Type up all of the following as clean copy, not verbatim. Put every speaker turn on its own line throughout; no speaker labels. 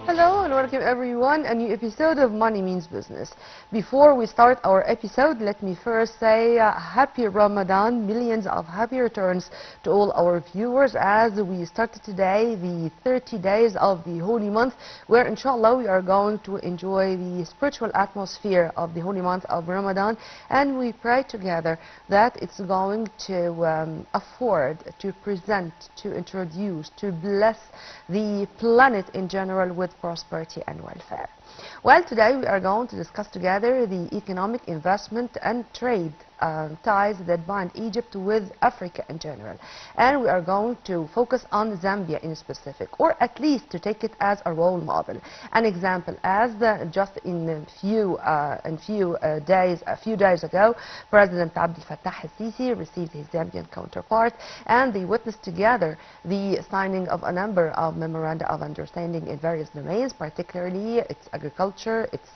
Hello and welcome everyone, a new episode of Money Means Business. Before we start our episode, let me first say happy Ramadan, millions of happy returns to all our viewers as we started today the 30 days of the holy month, where inshallah we are going to enjoy the spiritual atmosphere of the holy month of Ramadan, and we pray together that it's going to afford, to present, to introduce, to bless the planet in general with prosperity and welfare. Well, today we are going to discuss together the economic investment and trade ties that bind Egypt with Africa in general. And we are going to focus on Zambia in specific, or at least to take it as a role model. An example, as just in a few days ago, President Abdel Fattah al-Sisi received his Zambian counterpart, and they witnessed together the signing of a number of memoranda of understanding in various domains, particularly its agriculture, its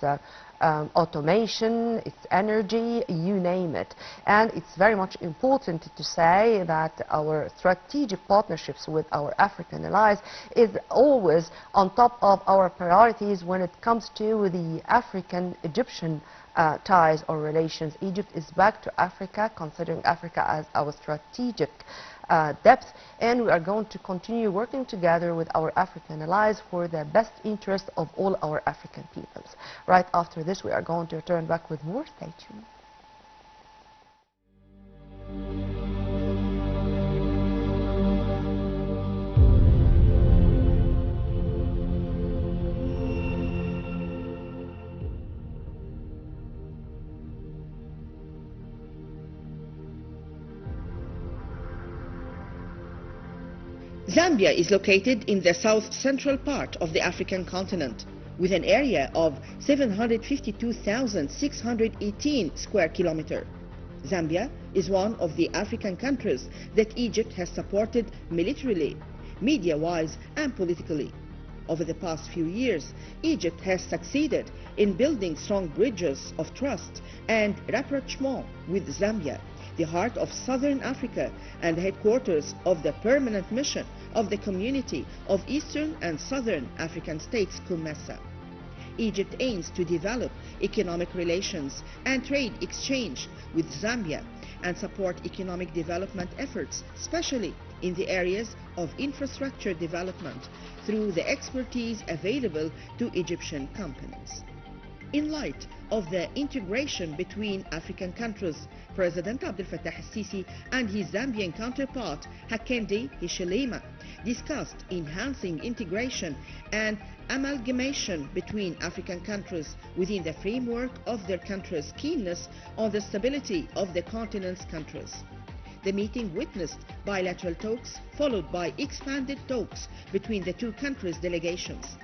automation, its energy, you name it. And it's very much important to say that our strategic partnerships with our African allies is always on top of our priorities when it comes to the African-Egyptian ties or relations. Egypt is back to Africa, considering Africa as our strategic depth, and we are going to continue working together with our African allies for the best interest of all our African peoples. Right after this, we are going to return back with more. Stay tuned.
Zambia is located in the south-central part of the African continent, with an area of 752,618 square kilometers. Zambia is one of the African countries that Egypt has supported militarily, media-wise and politically. Over the past few years, Egypt has succeeded in building strong bridges of trust and rapprochement with Zambia, the heart of southern Africa and the headquarters of the permanent mission of the Community of Eastern and Southern African States, COMESA. Egypt aims to develop economic relations and trade exchange with Zambia and support economic development efforts, especially in the areas of infrastructure development through the expertise available to Egyptian companies. In light of the integration between African countries, President Abdel Fattah al-Sisi and his Zambian counterpart, Hakainde Hichilema, discussed enhancing integration and amalgamation between African countries within the framework of their countries' keenness on the stability of the continent's countries. The meeting witnessed bilateral talks followed by expanded talks between the two countries' delegations.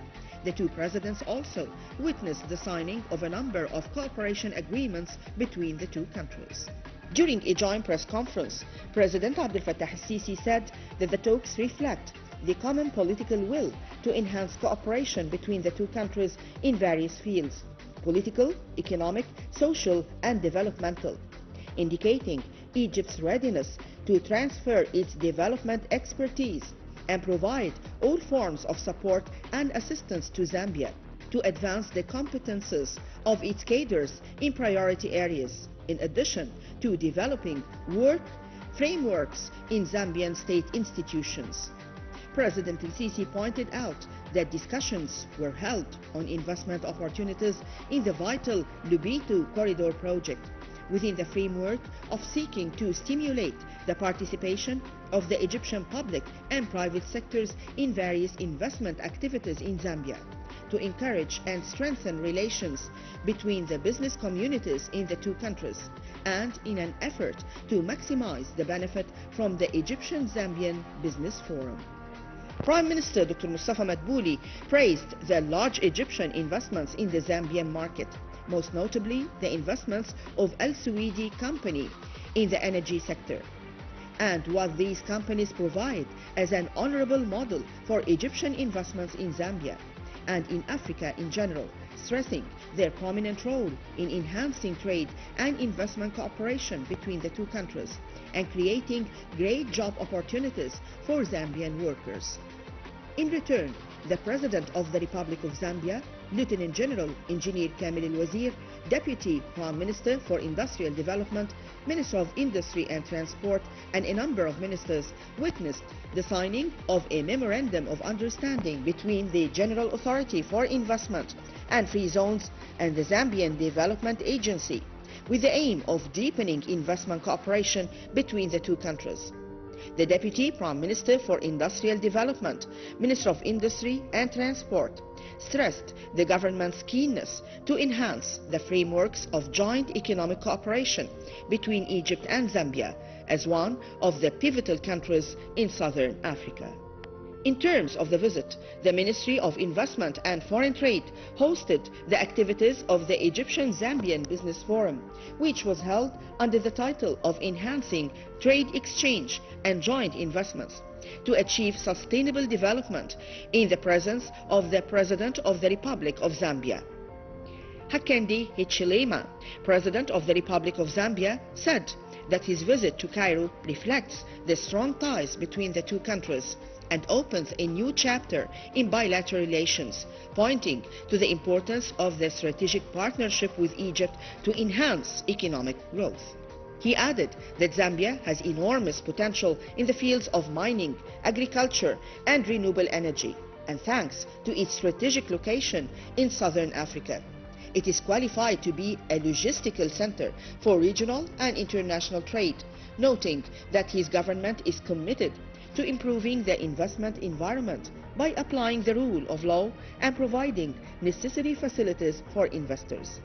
The two presidents also witnessed the signing of a number of cooperation agreements between the two countries. During a joint press conference, President Abdel Fattah al-Sisi said that the talks reflect the common political will to enhance cooperation between the two countries in various fields: political, economic, social and developmental, indicating Egypt's readiness to transfer its development expertise and provide all forms of support and assistance to Zambia to advance the competences of its cadres in priority areas, in addition to developing work frameworks in Zambian state institutions. President al-Sisi pointed out that discussions were held on investment opportunities in the vital Lobito Corridor project, within the framework of seeking to stimulate the participation of the Egyptian public and private sectors in various investment activities in Zambia, to encourage and strengthen relations between the business communities in the two countries, and in an effort to maximize the benefit from the Egyptian-Zambian Business Forum. Prime Minister Dr. Mustafa Madbouli praised the large Egyptian investments in the Zambian market, most notably the investments of Al Suwaidi Company in the energy sector, and what these companies provide as an honorable model for Egyptian investments in Zambia and in Africa in general, stressing their prominent role in enhancing trade and investment cooperation between the two countries and creating great job opportunities for Zambian workers. In return, the President of the Republic of Zambia, Lieutenant General Engineer Kamil El-Wazir, Deputy Prime Minister for Industrial Development, Minister of Industry and Transport, and a number of ministers witnessed the signing of a Memorandum of Understanding between the General Authority for Investment and Free Zones and the Zambian Development Agency, with the aim of deepening investment cooperation between the two countries. The Deputy Prime Minister for Industrial Development, Minister of Industry and Transport, stressed the government's keenness to enhance the frameworks of joint economic cooperation between Egypt and Zambia as one of the pivotal countries in southern Africa. In terms of the visit, the Ministry of Investment and Foreign Trade hosted the activities of the Egyptian-Zambian Business Forum, which was held under the title of Enhancing Trade Exchange and Joint Investments to achieve sustainable development in the presence of the President of the Republic of Zambia. Hakainde Hichilema, President of the Republic of Zambia, said that his visit to Cairo reflects the strong ties between the two countries and opens a new chapter in bilateral relations, pointing to the importance of the strategic partnership with Egypt to enhance economic growth. He added that Zambia has enormous potential in the fields of mining, agriculture, and renewable energy, and thanks to its strategic location in southern Africa, it is qualified to be a logistical center for regional and international trade, noting that his government is committed to improving the investment environment by applying the rule of law and providing necessary facilities for investors.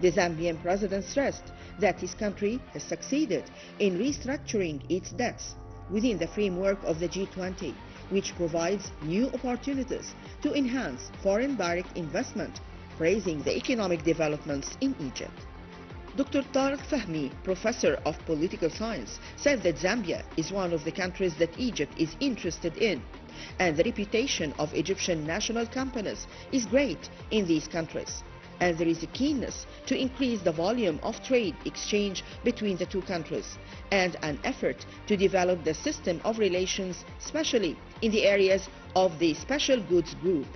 The Zambian president stressed that his country has succeeded in restructuring its debts within the framework of the G20, which provides new opportunities to enhance foreign direct investment, praising the economic developments in Egypt. Dr. Tariq Fahmy, professor of political science, said that Zambia is one of the countries that Egypt is interested in, and the reputation of Egyptian national companies is great in these countries, and there is a keenness to increase the volume of trade exchange between the two countries, and an effort to develop the system of relations, especially in the areas of the special goods group.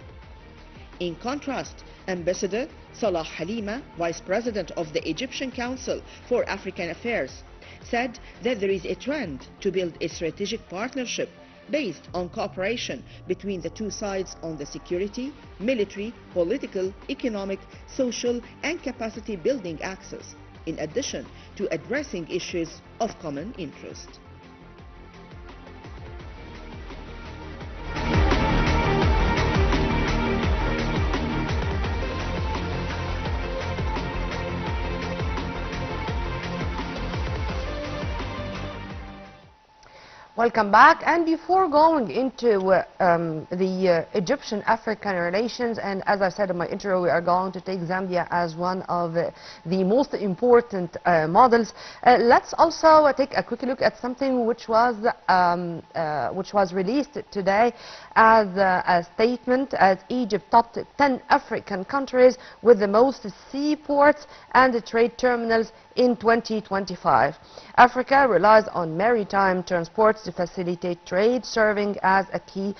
In contrast, Ambassador Salah Halima, Vice President of the Egyptian Council for African Affairs, said that there is a trend to build a strategic partnership based on cooperation between the two sides on the security, military, political, economic, social, and capacity building axis, in addition to addressing issues of common interest.
Welcome back. And before going into the Egyptian-African relations, and as I said in my intro, we are going to take Zambia as one of the most important models. Let's also take a quick look at something which was released today as a statement, as Egypt topped 10 African countries with the most seaports and trade terminals in 2025. Africa relies on maritime transports to facilitate trade, serving as a key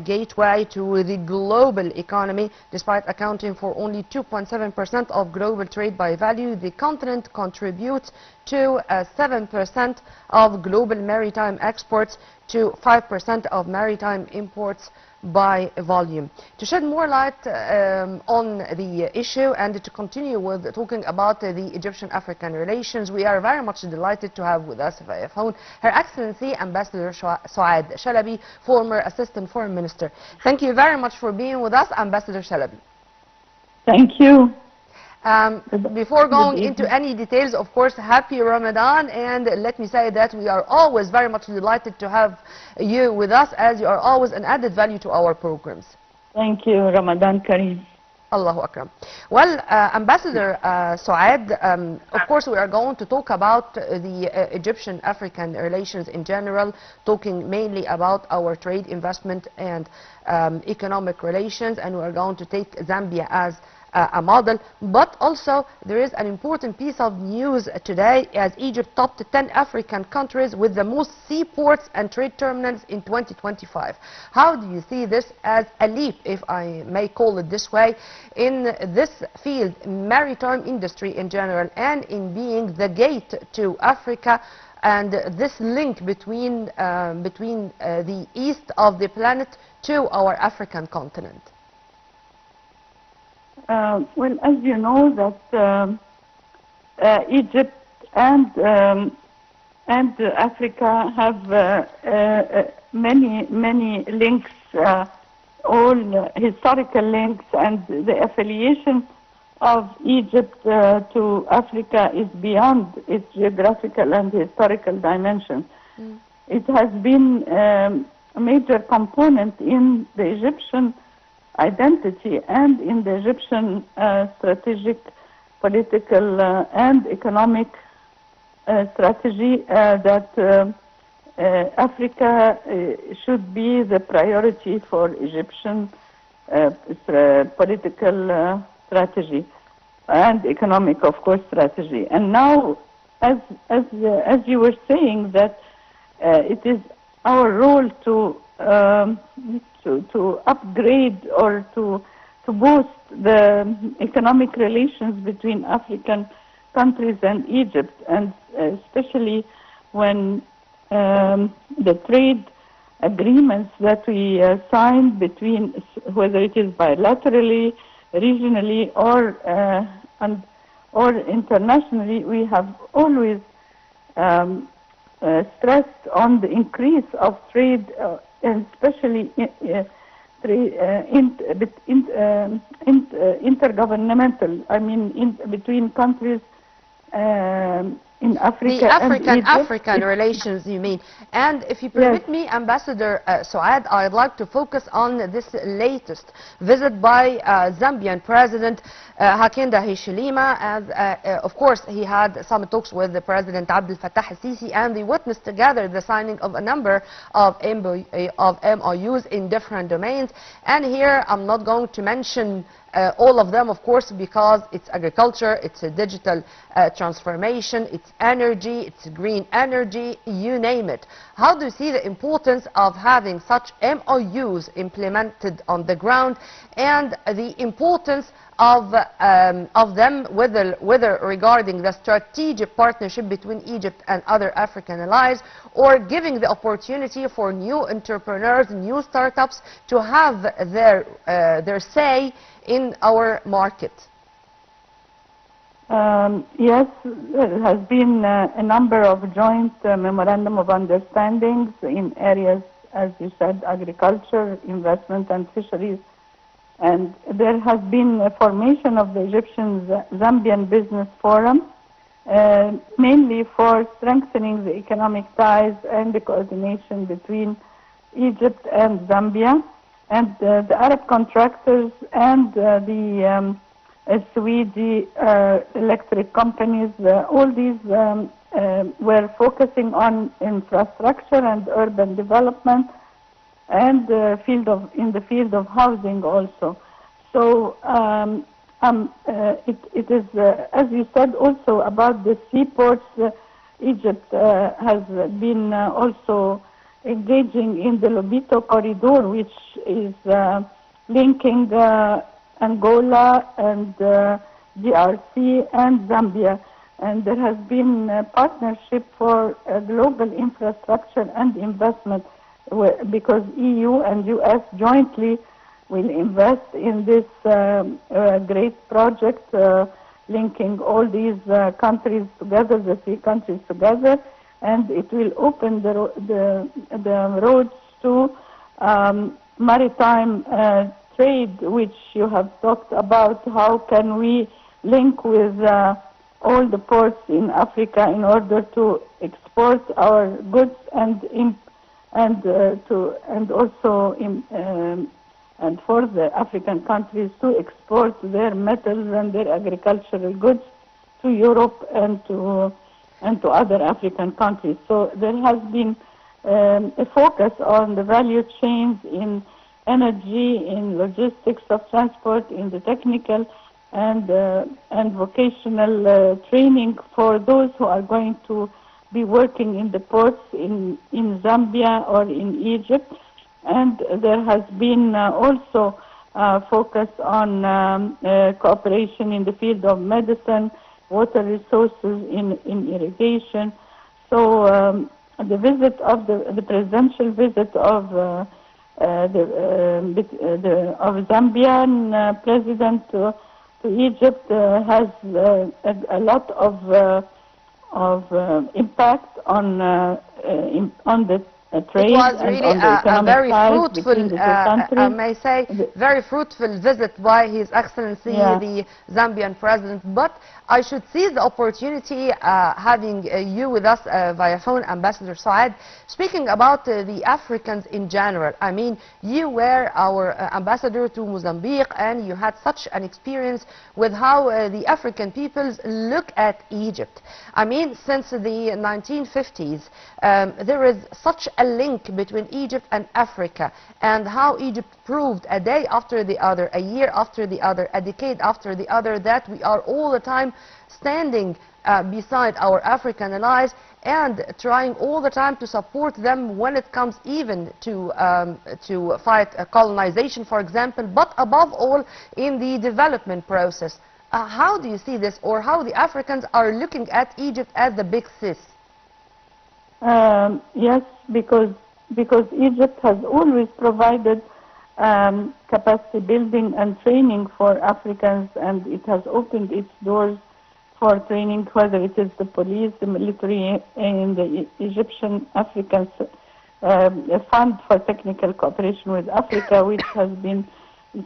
gateway to the global economy. Despite accounting for only 2.7% of global trade by value, the continent contributes to 7% of global maritime exports, to 5% of maritime imports by volume. To shed more light on the issue and to continue with talking about the Egyptian-African relations, we are very much delighted to have with us via phone Her Excellency Ambassador Souad Chalabi, former Assistant Foreign Minister. Thank you very much for being with us, Ambassador Chalabi.
Thank you.
Before going into any details, of course, happy Ramadan, and let me say that we are always very much delighted to have you with us, as you are always an added value to our programs.
Thank you. Ramadan Kareem.
Allahu Akram. Well, Ambassador Souad, of course we are going to talk about the Egyptian-African relations in general, talking mainly about our trade, investment, and economic relations, and we are going to take Zambia as a model. But also there is an important piece of news today, as Egypt topped 10 African countries with the most seaports and trade terminals in 2025. How do you see this as a leap, if I may call it this way, in this field, maritime industry in general, and in being the gate to Africa, and this link between the east of the planet to our African continent?
Well, as you know, that Egypt and Africa have many links, all historical links, and the affiliation of Egypt to Africa is beyond its geographical and historical dimension. It has been a major component in the Egyptian identity and in the Egyptian strategic, political and economic strategy that Africa should be the priority for Egyptian political strategy and economic, of course, strategy. And now, as you were saying, that it is our role to upgrade or to boost the economic relations between African countries and Egypt, and especially when the trade agreements that we signed between, whether it is bilaterally, regionally, or internationally, we have always stressed on the increase of trade, and especially intergovernmental, I mean, between countries in Africa and Egypt.
African relations, you mean? And if you permit me, Ambassador Suad, I'd like to focus on this latest visit by Zambian President Hakainde Hichilema. As of course, he had some talks with the President Abdel Fattah al-Sisi, and they witnessed together the signing of a number of MOUs in different domains. And here I'm not going to mention all of them, of course, because it's agriculture, it's a digital transformation, it's energy, it's green energy, you name it. How do you see the importance of having such MOUs implemented on the ground, and the importance of them, whether regarding the strategic partnership between Egypt and other African allies, or giving the opportunity for new entrepreneurs, new startups to have their say in our market?
Yes, there has been a number of joint memorandum of understandings in areas, as you said, agriculture, investment and fisheries. And there has been a formation of the Egyptian Zambian Business Forum, mainly for strengthening the economic ties and the coordination between Egypt and Zambia. And the Arab contractors and the Swedish electric companies, all these were focusing on infrastructure and urban development, and in the field of housing also. So it is, as you said, also about the seaports. Egypt has been also engaging in the Lobito corridor, which is linking Angola and DRC and Zambia. And there has been a partnership for global infrastructure and investment, because EU and US jointly will invest in this great project, linking all these countries together, the three countries together, and it will open the roads to maritime trade, which you have talked about. How can we link with all the ports in Africa in order to export our goods and for the African countries to export their metals and their agricultural goods to Europe and to other African countries. So there has been a focus on the value chains in energy, in logistics of transport, in the technical and vocational training for those who are going to be working in the ports in Zambia or in Egypt. And there has been also focus on cooperation in the field of medicine, water resources, in irrigation. So the visit of the presidential visit of Zambian president to Egypt has a lot of impact on the trade.
It was
and
really
on the
a very
economic ties between
fruitful,
the two countries.
I may say, very fruitful visit by His Excellency,
Yeah.
the Zambian President. But I should seize the opportunity having you with us via phone, Ambassador Saad, speaking about the Africans in general. I mean, you were our ambassador to Mozambique, and you had such an experience with how the African peoples look at Egypt. I mean, since the 1950s, there is such a link between Egypt and Africa, and how Egypt proved a day after the other, a year after the other, a decade after the other, that we are all the time standing beside our African allies and trying all the time to support them when it comes even to fight colonization, for example, but above all in the development process. How do you see this, or how the Africans are looking at Egypt as the big sis?
Yes, because Egypt has always provided capacity building and training for Africans, and it has opened its doors for training, whether it is the police, the military, and the Egyptian African Fund for Technical Cooperation with Africa, which has been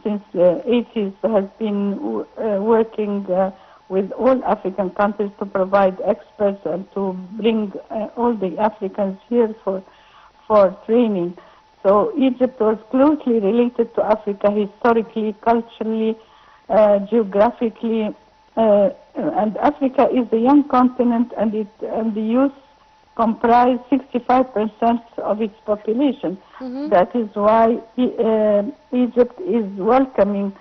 since the 80s, has been working with all African countries to provide experts and to bring all the Africans here for training. So Egypt was closely related to Africa historically, culturally, geographically, and Africa is a young continent, and the youth comprise 65% of its population.
Mm-hmm.
That is why Egypt is welcoming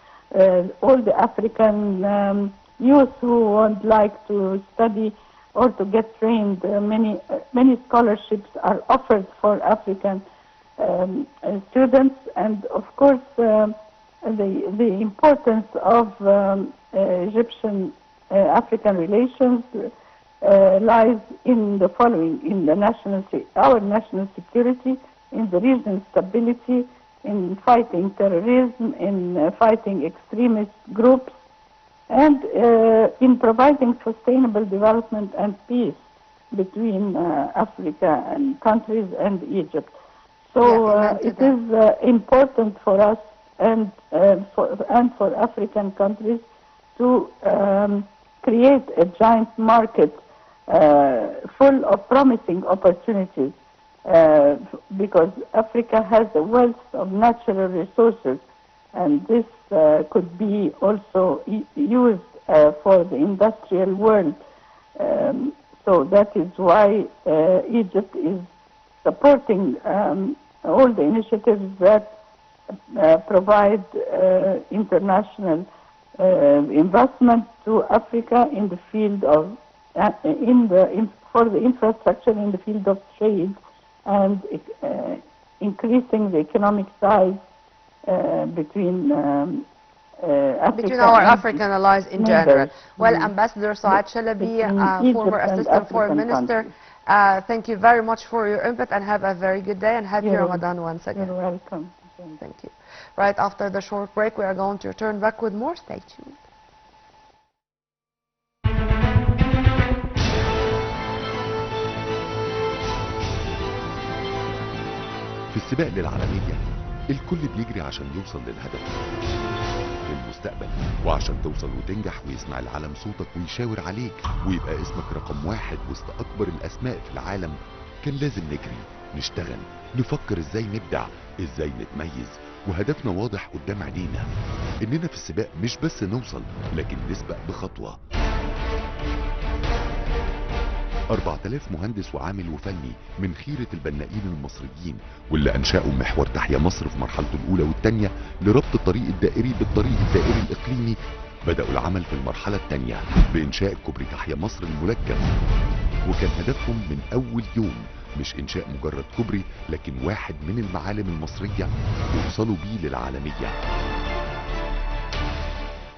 all the African youth who would like to study or to get trained. Many scholarships are offered for African students, and of course the importance of Egyptian African relations lies in the following: in the our national security, in the regional stability, in fighting terrorism, in fighting extremist groups, and in providing sustainable development and peace between Africa and countries and Egypt. So it is important for us and for African countries to create a giant market full of promising opportunities, because Africa has a wealth of natural resources, and this could be also used for the industrial world. So that is why Egypt is supporting all the initiatives that provide international investment to Africa in the field of for the infrastructure in the field of trade, and increasing the economic size between
our African allies in general. Well, Ambassador Saad Chalabi, former Assistant Foreign Minister, thank you very much for your input, and have a very good day, and happy Ramadan once again.
You're welcome.
Thank you. Right after the short break, we are going to return back with more. Stay tuned.
في السباق للعالمية الكل بيجري عشان يوصل للهدف، للمستقبل، وعشان توصل وتنجح ويسمع العالم صوتك ويشاور عليك ويبقى اسمك رقم واحد وسط أكبر الأسماء في العالم، كان لازم نجري، نشتغل، نفكر ازاي نبدع، ازاي نتميز، وهدفنا واضح قدام عينينا، اننا في السباق مش بس نوصل لكن نسبق بخطوة. 4000 مهندس وعامل وفني من خيرة البنائين المصريين واللي أنشأوا محور تحيا مصر في مرحلته الأولى والثانية لربط الطريق الدائري بالطريق الدائري الإقليمي، بدأوا العمل في المرحلة الثانية بإنشاء كوبري تحيا مصر الملجم، وكان هدفهم من أول يوم مش إنشاء مجرد كوبري، لكن واحد من المعالم المصرية يوصلوا بيه للعالمية.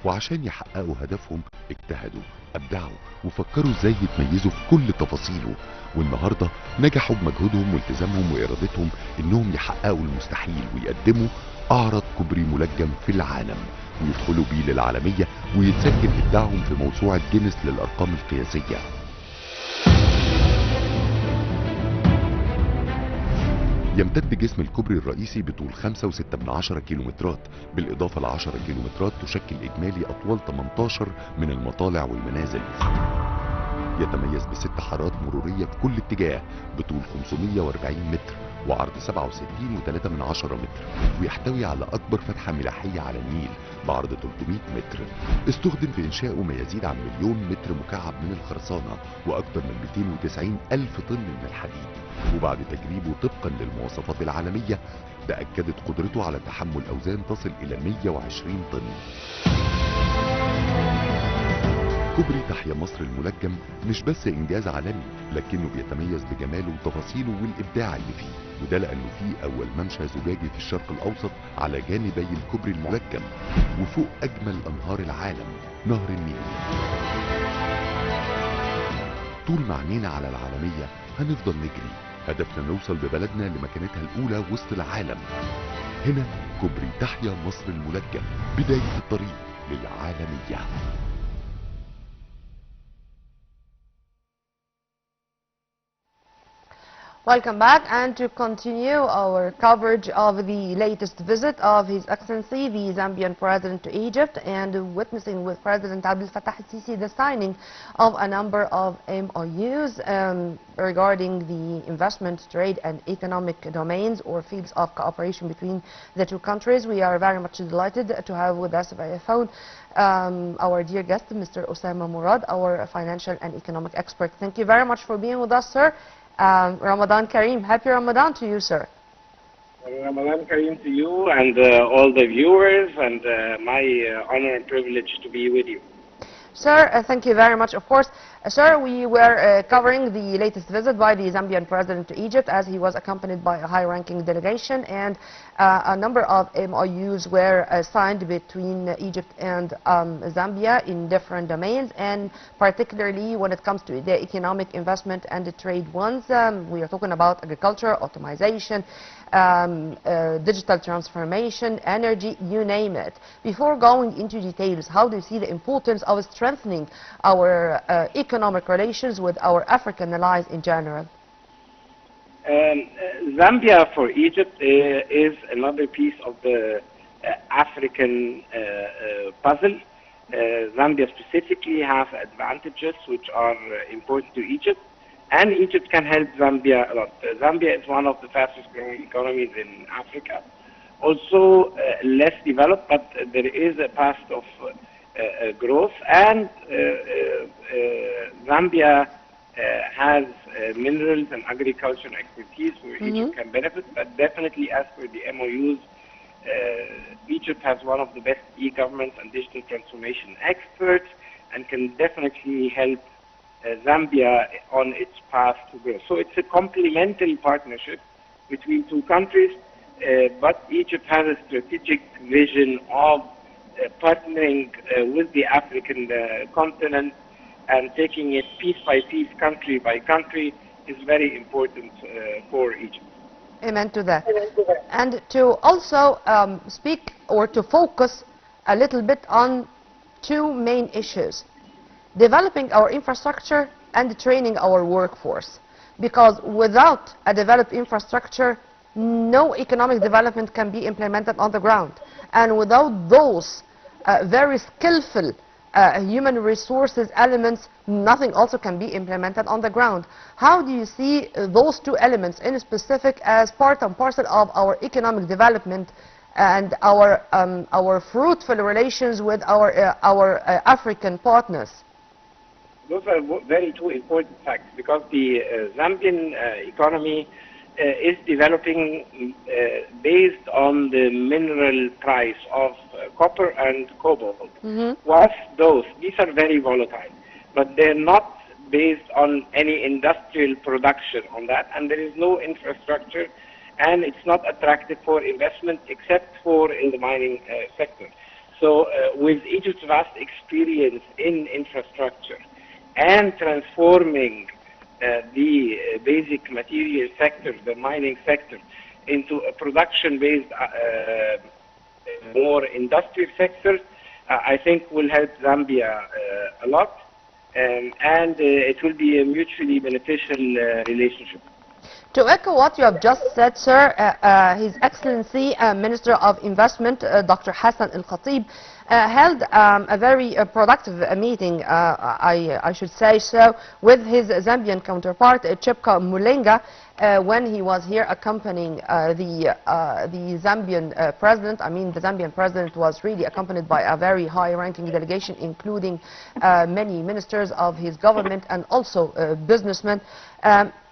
وعشان يحققوا هدفهم اجتهدوا، أبدعوا، وفكروا ازاي يتميزوا في كل تفاصيله، والنهارده نجحوا بمجهودهم والتزامهم وإرادتهم إنهم يحققوا المستحيل ويقدموا أعرض كوبري ملجم في العالم، ويدخلوا بيه للعالمية ويتسجل إبداعهم في موسوعة جينيس للأرقام القياسية. يمتد جسم الكوبري الرئيسي بطول 5.6 كيلومترات، بالإضافة ل 10 كيلومترات تشكل إجمالي أطوال 18 من المطالع والمنازل. يتميز ب6 حارات مرورية في كل اتجاه بطول 540 متر وعرض 67.3 متر، ويحتوي على أكبر فتحة ملاحية على النيل بعرض 300 متر. استخدم في إنشائه ما يزيد عن 1,000,000 متر مكعب من الخرسانة وأكثر من 290 ألف طن من الحديد، وبعد تجريبه طبقا للمواصفات العالمية تأكدت قدرته على تحمل أوزان تصل إلى 120 طن. كوبري تحيا مصر الملجم مش بس إنجاز عالمي، لكنه بيتميز بجماله وتفاصيله والإبداع اللي فيه، وده لأنه فيه أول ممشى زجاجي في الشرق الأوسط على جانبي الكوبري الملجم، وفوق أجمل أنهار العالم نهر النيل. طول ما عينينا على العالمية هنفضل نجري، هدفنا نوصل ببلدنا لمكانتها الأولى وسط العالم. هنا كوبري تحيا مصر الملجم، بداية الطريق للعالمية.
Welcome back, and to continue our coverage of the latest visit of His Excellency the Zambian President to Egypt, and witnessing with President Abdel Fattah al-Sisi the signing of a number of MOUs regarding the investment, trade and economic domains or fields of cooperation between the two countries. We are very much delighted to have with us via phone our dear guest, Mr. Osama Murad, our financial and economic expert. Thank you very much for being with us, sir. Ramadan Kareem. Happy Ramadan to you, sir.
Ramadan Kareem to you and all the viewers, and my honor and privilege to be with you.
Sir, thank you very much. Of course, sir, we were covering the latest visit by the Zambian president to Egypt, as he was accompanied by a high-ranking delegation, and a number of MOUs were signed between Egypt and Zambia in different domains, and particularly when it comes to the economic investment and the trade ones. We are talking about agriculture, automation, digital transformation, energy, you name it. Before going into details, how do you see the importance of strengthening our economic relations with our African allies in general?
Zambia for Egypt is another piece of the African puzzle. Zambia specifically has advantages which are important to Egypt, and Egypt can help Zambia a lot. Zambia is one of the fastest growing economies in Africa. Also less developed, but there is a path of growth, and Zambia has minerals and agriculture and expertise where Egypt can benefit, but definitely as per the MOUs, Egypt has one of the best e-government and digital transformation experts and can definitely help Zambia on its path to growth. So it's a complementary partnership between two countries, but Egypt has a strategic vision of partnering with the African continent, and taking it piece by piece, country by country, is very important for Egypt.
Amen to that. And to also speak or to focus a little bit on two main issues: developing our infrastructure and training our workforce. Because without a developed infrastructure, no economic development can be implemented on the ground. And without those very skillful human resources elements, nothing also can be implemented on the ground. How do you see those two elements in specific as part and parcel of our economic development and our fruitful relations with our African partners?
Those are very two important facts, because the Zambian economy is developing based on the mineral price of copper and cobalt. Whilst these are very volatile, but they're not based on any industrial production on that, and there is no infrastructure, and it's not attractive for investment except for in the mining sector. So with Egypt's vast experience in infrastructure and transforming the basic material sector, the mining sector, into a production-based, more industrial sector, I think will help Zambia a lot, and it will be a mutually beneficial relationship.
To echo what you have just said, sir, His Excellency Minister of Investment, Dr. Hassan Al-Khatib, held a very productive meeting, I should say so, with his Zambian counterpart, Chipka Mulenga, when he was here accompanying the Zambian president. I mean, the Zambian president was really accompanied by a very high-ranking delegation, including many ministers of his government and also businessmen.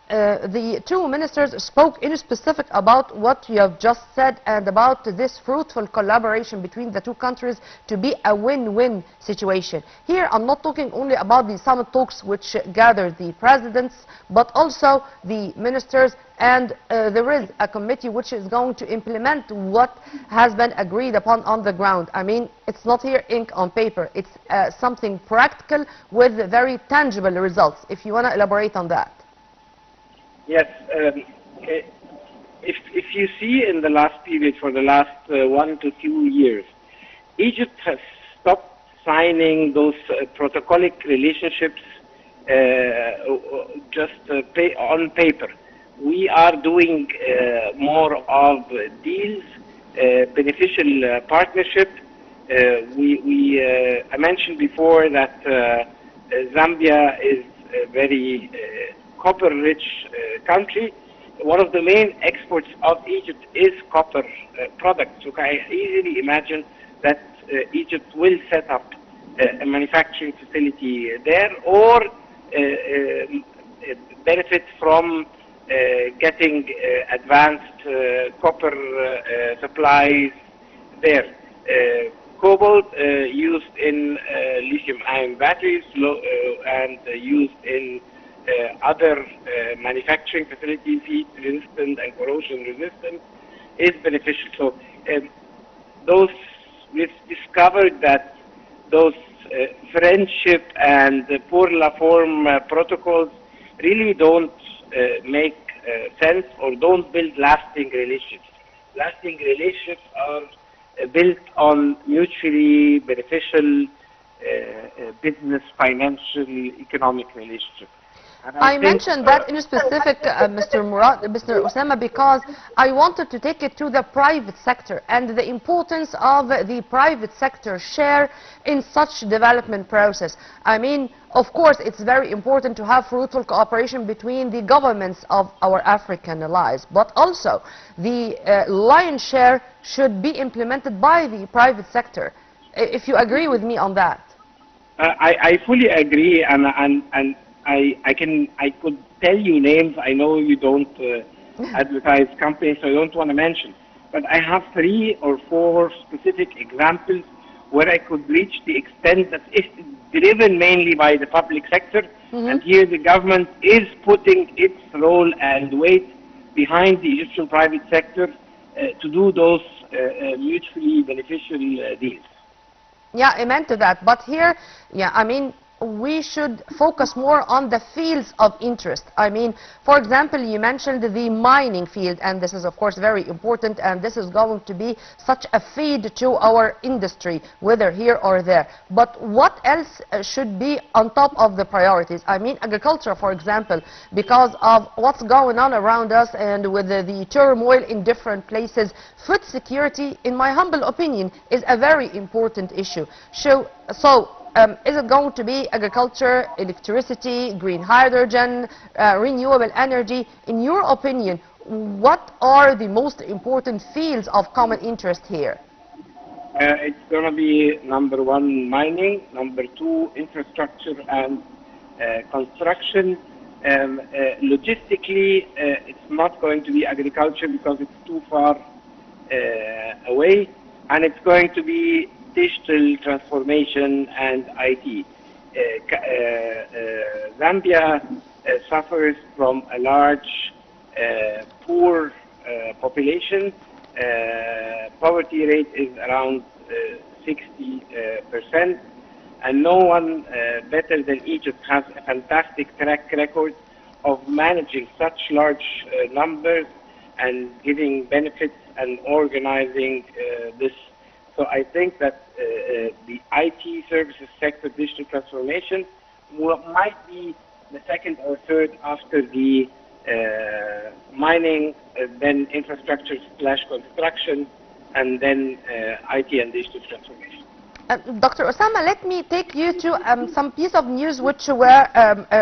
The two ministers spoke in specific about what you have just said and about this fruitful collaboration between the two countries to be a win-win situation. Here I'm not talking only about the summit talks which gathered the presidents, but also the ministers, and there is a committee which is going to implement what has been agreed upon on the ground. I mean, it's not here ink on paper, it's something practical with very tangible results. If you want to elaborate on that.
Yes, if you see in the last period, for the last 1 to 2 years, Egypt has stopped signing those protocolic relationships just on paper. We are doing more of deals, beneficial partnership. I mentioned before that Zambia is a very copper-rich country. One of the main exports of Egypt is copper products. So I easily imagine that Egypt will set up a manufacturing facility there, or benefit from getting advanced copper supplies there. Cobalt used in lithium-ion batteries and used in other manufacturing facilities, heat resistant and corrosion resistant, is beneficial. So we've discovered that those friendship and pour la forme protocols really don't make sense or don't build lasting relationships. Lasting relationships are built on mutually beneficial business, financial, economic relationships.
I mentioned that in specific, Mr. Murad, Mr. Osama, because I wanted to take it to the private sector and the importance of the private sector share in such development process. I mean, of course, it's very important to have fruitful cooperation between the governments of our African allies, but also the lion's share should be implemented by the private sector. If you agree with me on that.
I fully agree, and I could tell you names. I know you don't advertise companies, so I don't want to mention. But I have 3 or 4 specific examples where I could reach the extent that it's driven mainly by the public sector, and here the government is putting its role and weight behind the Egyptian private sector to do those mutually beneficial deals.
Yeah, I meant to that. But here, yeah, I mean, we should focus more on the fields of interest. I mean, for example, you mentioned the mining field, and this is of course very important, and this is going to be such a feed to our industry, whether here or there. But what else should be on top of the priorities? I mean, agriculture, for example, because of what's going on around us and with the turmoil in different places, food security, in my humble opinion, is a very important issue. So is it going to be agriculture, electricity, green hydrogen, renewable energy? In your opinion, what are the most important fields of common interest here?
It's going to be number 1, mining, number 2, infrastructure and construction, Logistically, it's not going to be agriculture because it's too far away, and it's going to be digital transformation and IT. Zambia suffers from a large poor population. Poverty rate is around 60%, and no one better than Egypt has a fantastic track record of managing such large numbers and giving benefits and organizing this. So I think that the IT services sector digital transformation might be the second or third after the mining, then infrastructure / construction, and then IT and digital transformation.
Dr. Osama, let me take you to some piece of news which were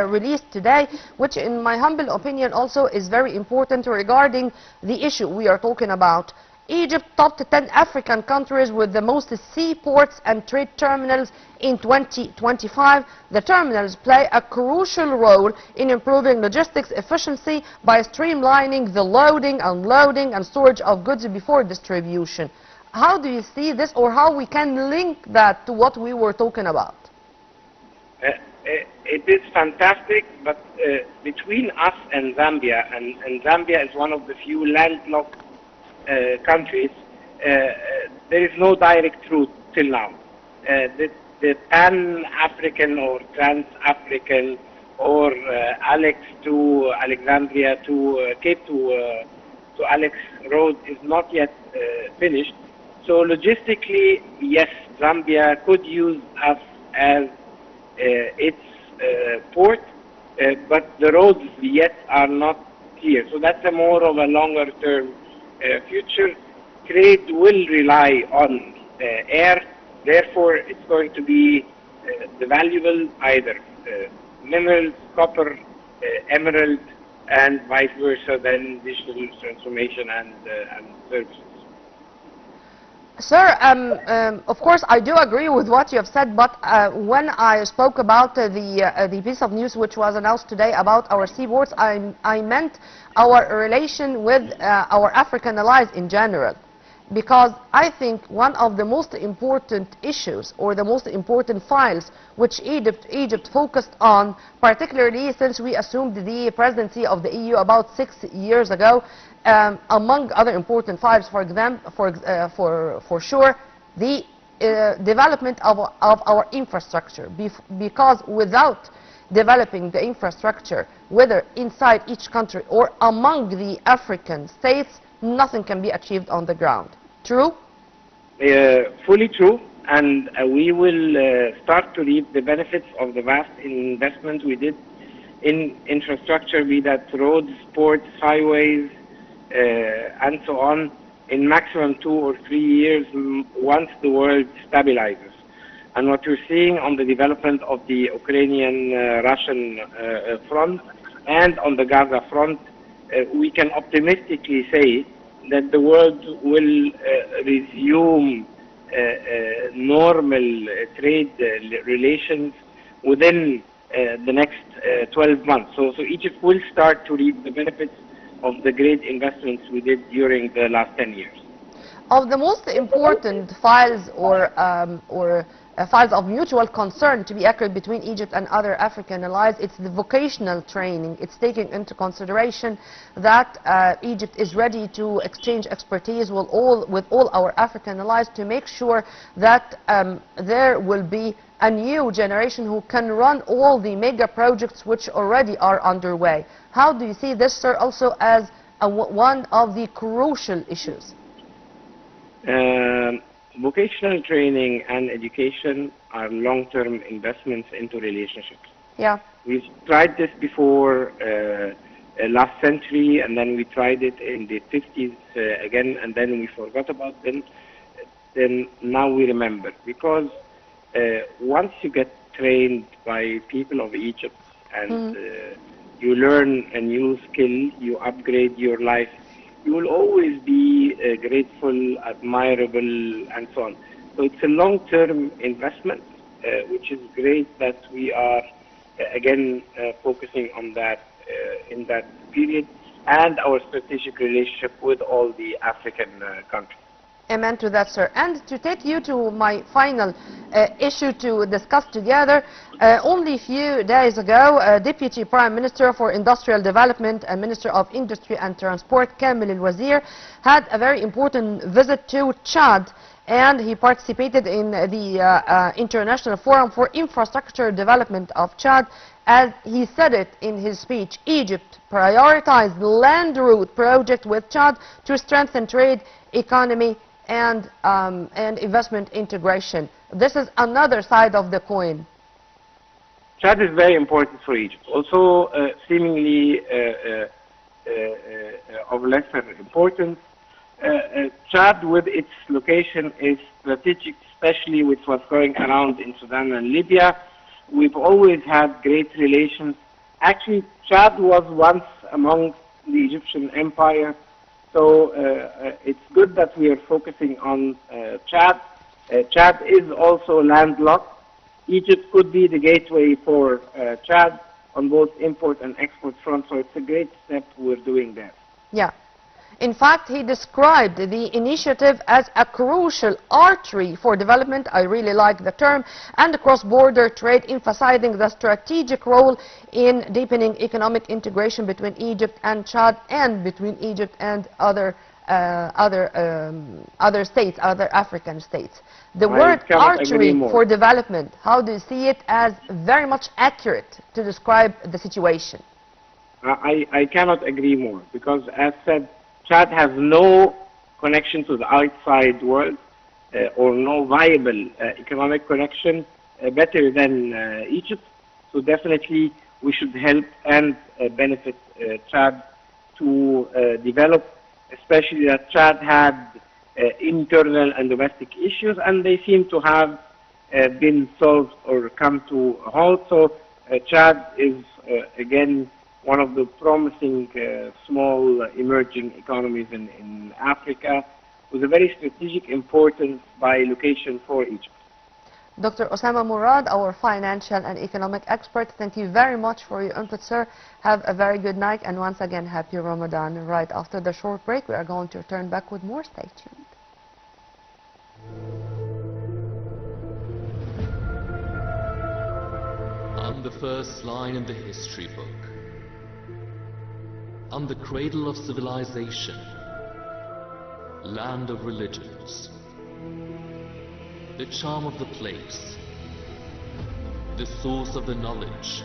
released today, which in my humble opinion also is very important regarding the issue we are talking about. Egypt topped 10 African countries with the most seaports and trade terminals in 2025. The terminals play a crucial role in improving logistics efficiency by streamlining the loading, unloading, and storage of goods before distribution. How do you see this, or how we can link that to what we were talking about?
It is fantastic, but between us and Zambia, and Zambia is one of the few landlocked countries, there is no direct route till now. The Pan-African or Trans-African or Alex to Alexandria to Cape to Alex road is not yet finished. So logistically, yes, Zambia could use us as its port, but the roads yet are not clear. So that's a more of a longer term future. Trade will rely on air, therefore it's going to be the valuable either minerals, copper, emerald, and vice versa, then digital transformation and services.
Sir, of course I do agree with what you have said, but when I spoke about the piece of news which was announced today about our seaports, I meant our relation with our African allies in general. Because I think one of the most important issues or the most important files which Egypt focused on, particularly since we assumed the presidency of the EU about 6 years ago, among other important files for them, for sure, the development of our infrastructure. Because without developing the infrastructure, whether inside each country or among the African states, nothing can be achieved on the ground. True?
Fully true, and we will start to reap the benefits of the vast investment we did in infrastructure, be that roads, ports, highways, and so on, in maximum 2 or 3 years once the world stabilizes. And what you're seeing on the development of the Ukrainian-Russian front and on the Gaza front, we can optimistically say that the world will resume normal trade relations within the next 12 months. So Egypt will start to reap the benefits of the great investments we did during the last 10 years.
Of the most important files or files of mutual concern, to be accurate, between Egypt and other African allies, it's the vocational training. It's taking into consideration that Egypt is ready to exchange expertise with all our African allies to make sure that there will be a new generation who can run all the mega projects which already are underway. How do you see this, sir, also as one of the crucial issues?
Vocational training and education are long-term investments into relationships.
Yeah.
We've tried this before last century, and then we tried it in the 50s again, and then we forgot about them. Then now we remember, because once you get trained by people of Egypt and you learn a new skill, you upgrade your life, you will always be grateful, admirable, and so on. So it's a long-term investment, which is great that we are again, focusing on that in that period, and our strategic relationship with all the African countries.
Amen to that, sir. And to take you to my final issue to discuss together, only a few days ago, Deputy Prime Minister for Industrial Development and Minister of Industry and Transport, Kamil al-Wazir, had a very important visit to Chad, and he participated in the International Forum for Infrastructure Development of Chad. As he said it in his speech, Egypt prioritized the land route project with Chad to strengthen trade, economy, and investment integration. This is another side of the coin.
Chad is very important for Egypt. Also, seemingly of lesser importance, Chad, with its location, is strategic, especially with what's going around in Sudan and Libya. We've always had great relations. Actually, Chad was once among the Egyptian Empire. So it's good that we are focusing on Chad. Chad is also landlocked. Egypt could be the gateway for Chad on both import and export fronts. So it's a great step we're doing there.
Yeah. In fact, he described the initiative as a crucial artery for development, I really like the term, and cross-border trade, emphasizing the strategic role in deepening economic integration between Egypt and Chad, and between Egypt and other states, other African states. The word artery for development, how do you see it as very much accurate to describe the situation?
I cannot agree more, because as said, Chad has no connection to the outside world or no viable economic connection better than Egypt. So definitely we should help and benefit Chad to develop, especially that Chad had internal and domestic issues, and they seem to have been solved or come to a halt. So Chad is again one of the promising small emerging economies in Africa, with a very strategic importance by location for Egypt.
Dr. Osama Murad, our financial and economic expert, thank you very much for your input, sir. Have a very good night, and once again, happy Ramadan. Right after the short break, we are going to return back with more. Stay tuned.
On the first line in the history book, on the cradle of civilization, land of religions, the charm of the place, the source of the knowledge,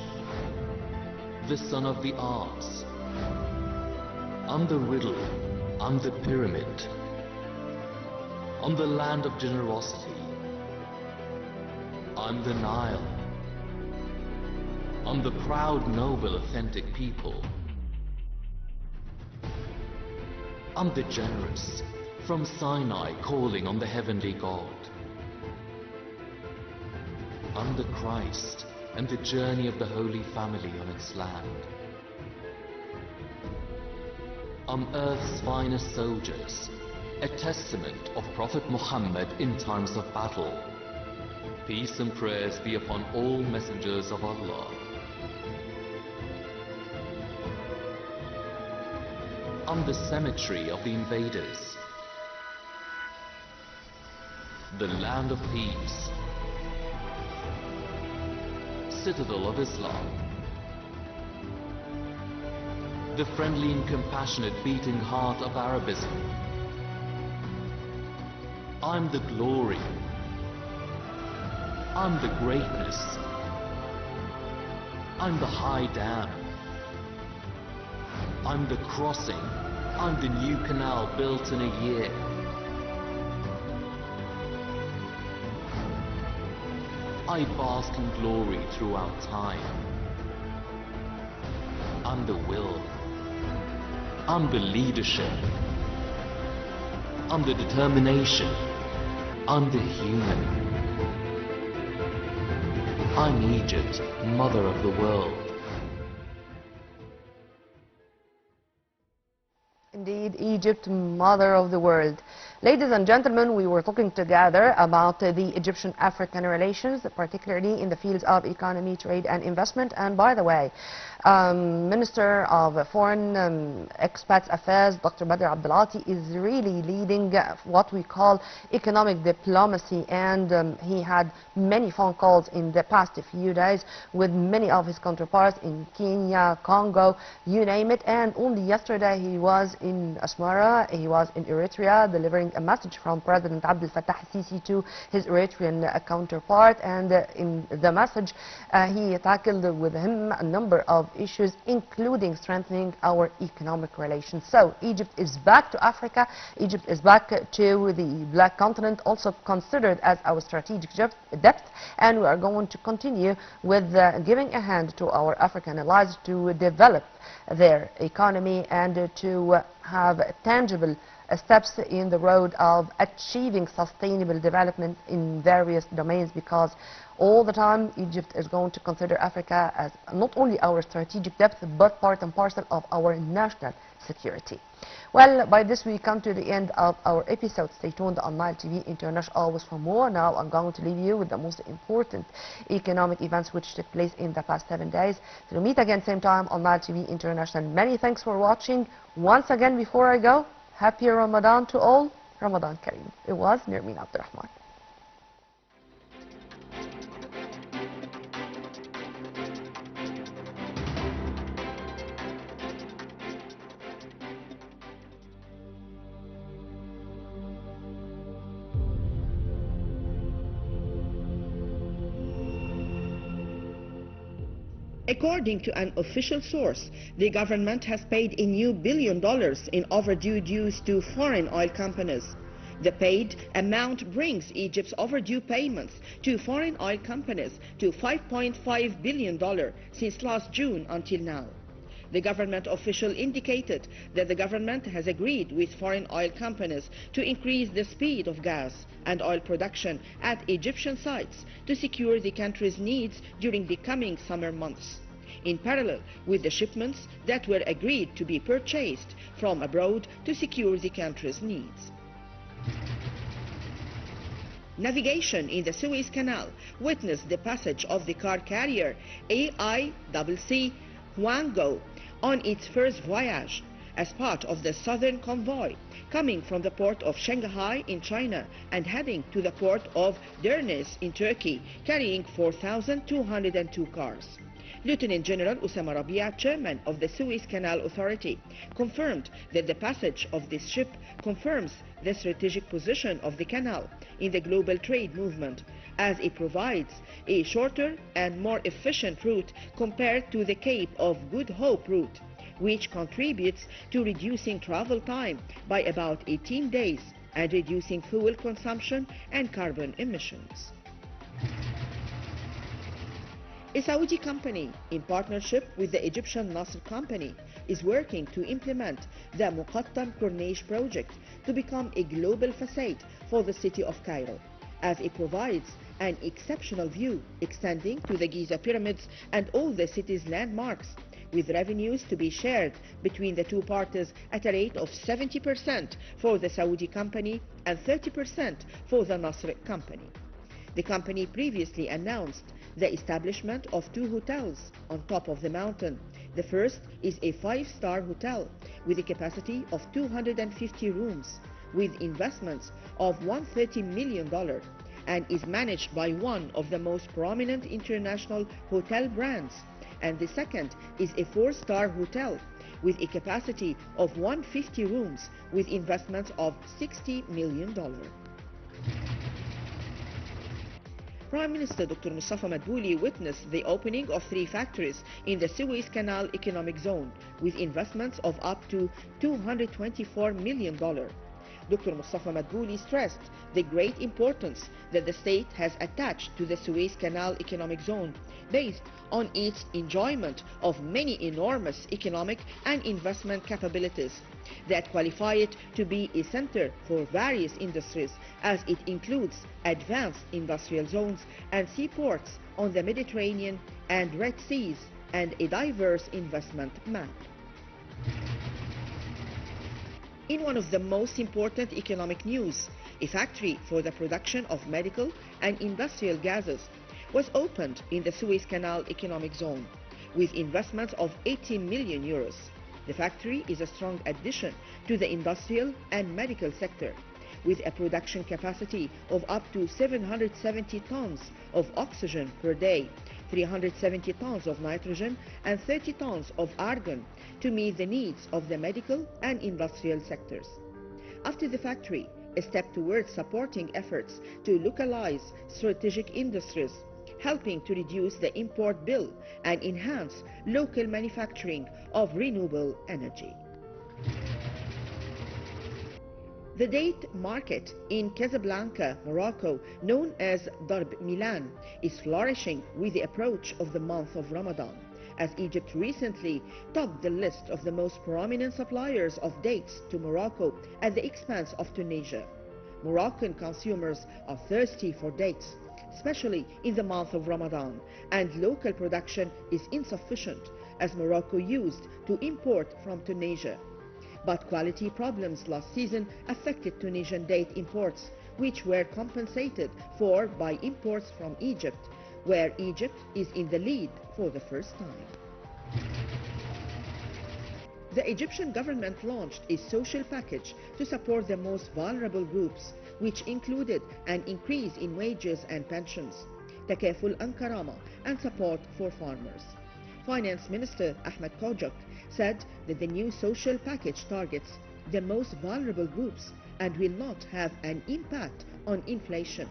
the son of the arts, on the riddle, on the pyramid, on the land of generosity, on the Nile, on the proud, noble, authentic people, on the generous, from Sinai calling on the heavenly God, on the Christ and the journey of the Holy Family on its land, on earth's finest soldiers, a testament of Prophet Muhammad in times of battle. Peace and prayers be upon all messengers of Allah. On the cemetery of the invaders, the land of peace, citadel of Islam, the friendly and compassionate beating heart of Arabism. I'm the glory, I'm the greatness, I'm the high dam, I'm the crossing, I'm the new canal built in a year. I bask in glory throughout time. I'm the will, I'm the leadership, I'm the determination, I'm the human. I'm Egypt, mother of the world.
Indeed, Egypt, mother of the world. Ladies and gentlemen, we were talking together about the Egyptian-African relations, particularly in the fields of economy, trade and investment. And by the way, Minister of Foreign Expats Affairs, Dr. Badr Abdelati, is really leading what we call economic diplomacy, and he had many phone calls in the past few days with many of his counterparts in Kenya, Congo, you name it. And only yesterday he was in Asmara, he was in Eritrea, delivering a message from President Abdel Fattah al-Sisi to his Eritrean counterpart, and in the message he tackled with him a number of issues, including strengthening our economic relations. So Egypt is back to Africa, Egypt is back to the Black Continent, also considered as our strategic depth, and we are going to continue with giving a hand to our African allies to develop their economy and to have tangible steps in the road of achieving sustainable development in various domains, because all the time Egypt is going to consider Africa as not only our strategic depth but part and parcel of our national security. Well, by this we come to the end of our episode. Stay tuned on Nile TV International always for more. Now I'm going to leave you with the most important economic events which took place in the past 7 days. Till we meet again same time on Nile TV International. Many thanks for watching. Once again, before I go, happy Ramadan to all. Ramadan Kareem. It was Nermeen Abdurrahman.
According to an official source, the government has paid a new $1 billion in overdue dues to foreign oil companies. The paid amount brings Egypt's overdue payments to foreign oil companies to $5.5 billion since last June until now. The government official indicated that the government has agreed with foreign oil companies to increase the speed of gas and oil production at Egyptian sites to secure the country's needs during the coming summer months, in parallel with the shipments that were agreed to be purchased from abroad to secure the country's needs. Navigation in the Suez Canal witnessed the passage of the car carrier AICC Huanggo on its first voyage as part of the southern convoy coming from the port of Shanghai in China and heading to the port of Dernes in Turkey, carrying 4,202 cars. Lieutenant General Osama, chairman of the Suez Canal Authority, confirmed that the passage of this ship confirms the strategic position of the canal in the global trade movement, as it provides a shorter and more efficient route compared to the Cape of Good Hope route, which contributes to reducing travel time by about 18 days and reducing fuel consumption and carbon emissions. A Saudi company, in partnership with the Egyptian Nasr company, is working to implement the Muqattam Corniche project to become a global facade for the city of Cairo, as it provides an exceptional view extending to the Giza pyramids and all the city's landmarks, with revenues to be shared between the two parties at a rate of 70% for the Saudi company and 30% for the Nasr company. The company previously announced the establishment of 2 hotels on top of the mountain. The first is a 5-star hotel with a capacity of 250 rooms with investments of $130 million and is managed by one of the most prominent international hotel brands. And the second is a 4-star hotel with a capacity of 150 rooms with investments of $60 million. Prime Minister Dr. Mustafa Madbouli witnessed the opening of 3 factories in the Suez Canal Economic Zone with investments of up to $224 million. Dr. Mustafa Madbouli stressed the great importance that the state has attached to the Suez Canal Economic Zone based on its enjoyment of many enormous economic and investment capabilities that qualify it to be a center for various industries, as it includes advanced industrial zones and seaports on the Mediterranean and Red Seas and a diverse investment map. In one of the most important economic news, a factory for the production of medical and industrial gases was opened in the Suez Canal economic zone with investments of 80 million euros. The factory is a strong addition to the industrial and medical sector, with a production capacity of up to 770 tons of oxygen per day, 370 tons of nitrogen and 30 tons of argon to meet the needs of the medical and industrial sectors. After the factory, a step towards supporting efforts to localize strategic industries, helping to reduce the import bill and enhance local manufacturing of renewable energy. The date market in Casablanca, Morocco, known as Darb Milan, is flourishing with the approach of the month of Ramadan, as Egypt recently topped the list of the most prominent suppliers of dates to Morocco at the expense of Tunisia. Moroccan consumers are thirsty for dates, especially in the month of Ramadan, and local production is insufficient as Morocco used to import from Tunisia. But quality problems last season affected Tunisian date imports, which were compensated for by imports from Egypt, where Egypt is in the lead for the first time. The Egyptian government launched a social package to support the most vulnerable groups, which included an increase in wages and pensions, takaful and karama, and support for farmers. Finance Minister Ahmed Kojak said that the new social package targets the most vulnerable groups and will not have an impact on inflation,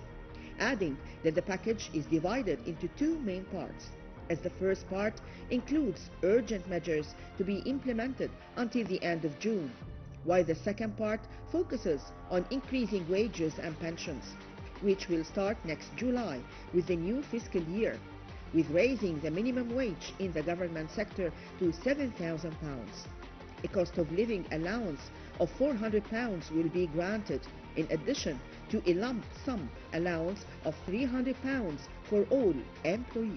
adding that the package is divided into two main parts, as the first part includes urgent measures to be implemented until the end of June, while the second part focuses on increasing wages and pensions, which will start next July with the new fiscal year, with raising the minimum wage in the government sector to £7,000. A cost of living allowance of £400 will be granted, in addition to a lump sum allowance of £300 for all employees.